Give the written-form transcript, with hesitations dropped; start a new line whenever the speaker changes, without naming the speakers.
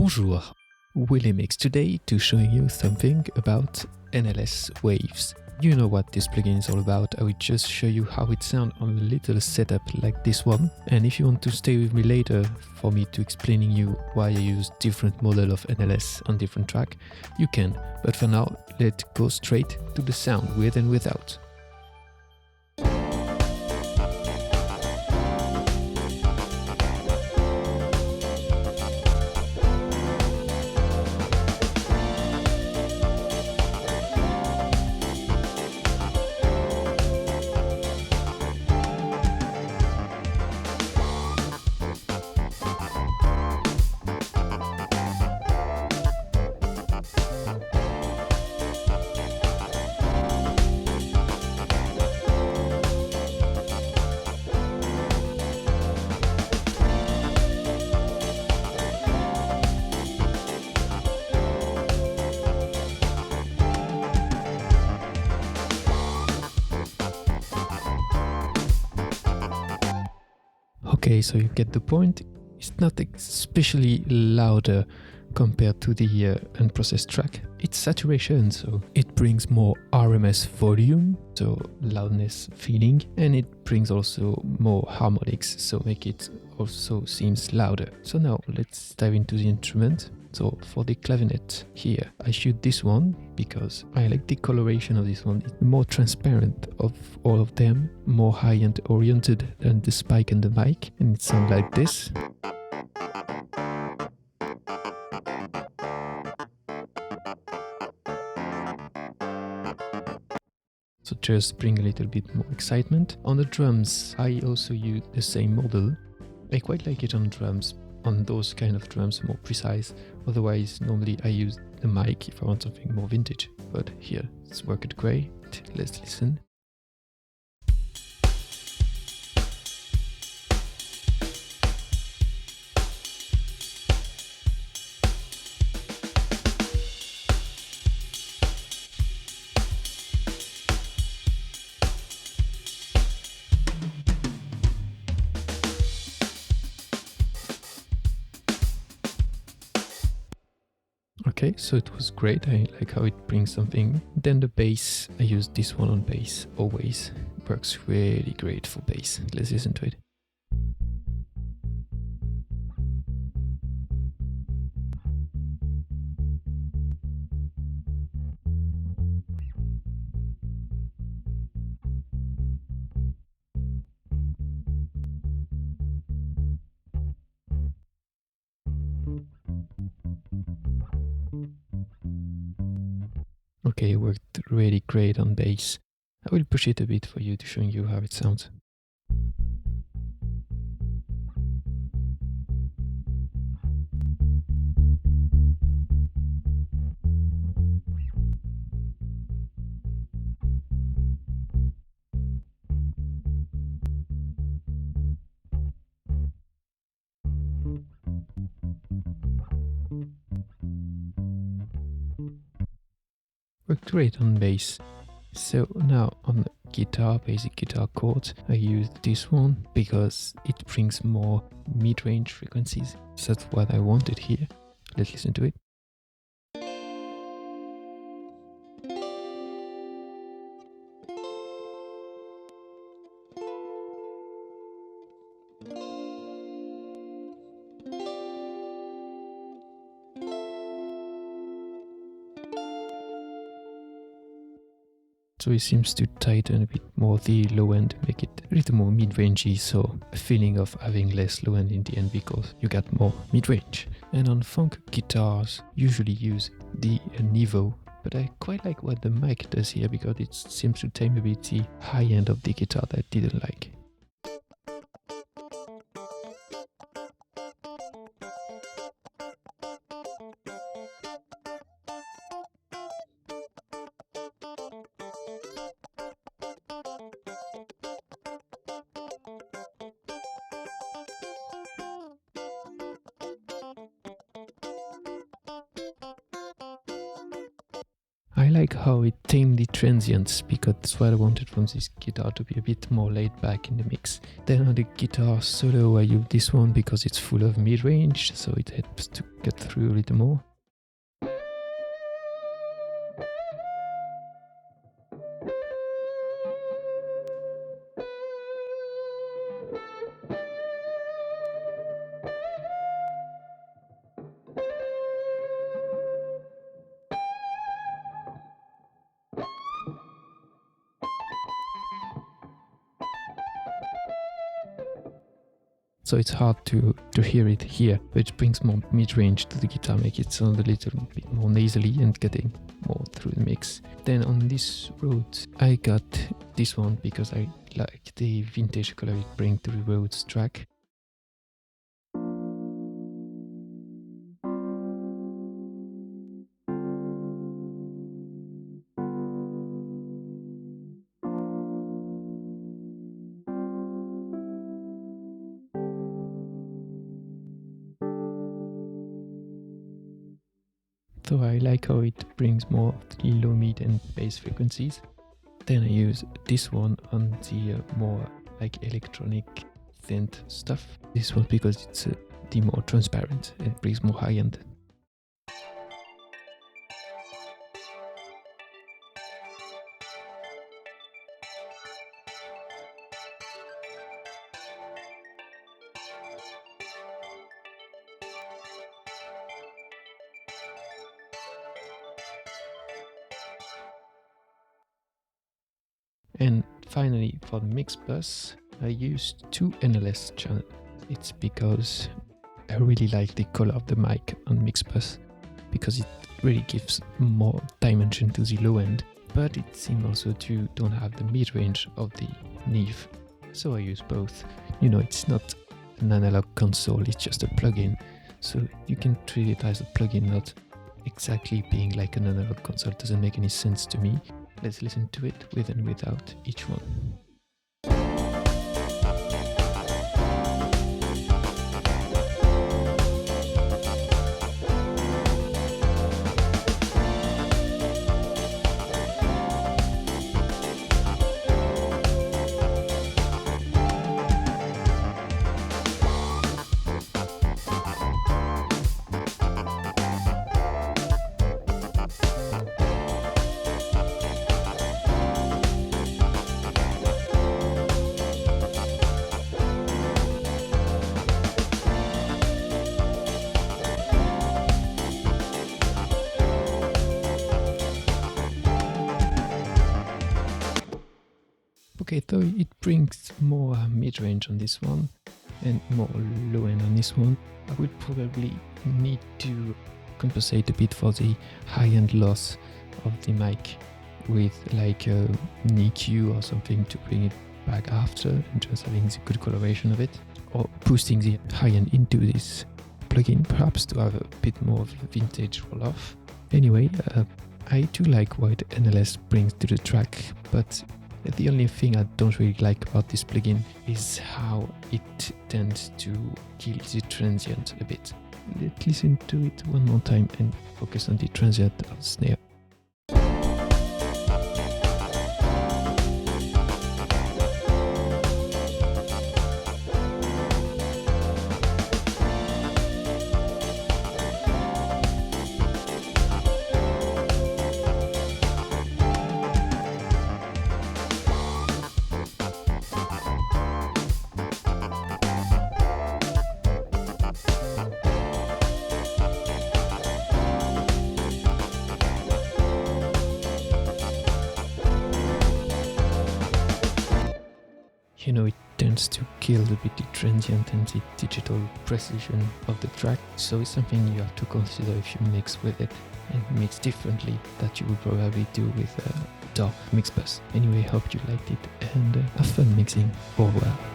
Bonjour, Willy Mix today to showing you something about NLS Waves. You know what this plugin is all about. I will just show you how it sounds on a little setup like this one. And if you want to stay with me later for me to explaining you why I use different model of NLS on different track, you can. But for now, let's go straight to the sound with and without. Okay, so you get the point. It's not especially louder compared to the unprocessed track. It's saturation, so it brings more RMS volume, so loudness feeling, and it brings also more harmonics, so make it also seems louder. So now let's dive into the instrument. So for the clavinet here, I shoot this one because I like the coloration of this one. It's more transparent of all of them, more high-end oriented than the spike and the mic, and it sounds like this. So just bring a little bit more excitement. On the drums, I also use the same model. I quite like it on drums. On those kind of drums, more precise. Otherwise, normally I use the mic if I want something more vintage. But here, it's worked great. Let's listen. Okay, so it was great. I like how it brings something. Then the bass, I use this one on bass always. It works really great for bass. Let's listen to it. Okay, it worked really great on bass. I will push it a bit for you to show you how it sounds. Worked great on bass. So now on the guitar, basic guitar chords, I use this one because it brings more mid-range frequencies. So that's what I wanted here. Let's listen to it. So it seems to tighten a bit more the low end, make it a little more mid-rangey, so a feeling of having less low end in the end because you got more mid-range. And on funk guitars, usually use the Nevo, but I quite like what the mic does here because it seems to tame a bit the high end of the guitar that I didn't like. I like how it tamed the transients, because that's what I wanted from this guitar, to be a bit more laid back in the mix. Then on the guitar solo I use this one because it's full of mid-range, so it helps to cut through a little more. So it's hard to hear it here, but it brings more mid-range to the guitar, make it sound a little bit more nasally and getting more through the mix. Then on this Rhodes, I got this one because I like the vintage color it brings to the Rhodes track. So I like how it brings more of the low, mid and bass frequencies. Then I use this one on the more like electronic synth stuff. This one because it's the more transparent and brings more high end. And finally, for the Mixbus, I used 2 NLS channels. It's because I really like the color of the mic on Mixbus, because it really gives more dimension to the low end, but it seems also to don't have the mid-range of the Neve. So I use both. You know, it's not an analog console, it's just a plugin. So you can treat it as a plugin, not exactly being like an analog console. It doesn't make any sense to me. Let's listen to it with and without each one. Okay, so it brings more mid-range on this one and more low-end on this one. I would probably need to compensate a bit for the high-end loss of the mic with like a EQ or something to bring it back after, and just having the good coloration of it, or boosting the high-end into this plugin, perhaps to have a bit more of a vintage roll-off. Anyway, I do like what NLS brings to the track, but the only thing I don't really like about this plugin is how it tends to kill the transient a bit. Let's listen to it one more time and focus on the transient of the snare. You know, it tends to kill a bit the transient and the digital precision of the track, so it's something you have to consider if you mix with it, and mix differently that you would probably do with a DAW Mixbus. Anyway, hope you liked it, and have fun mixing. Au revoir.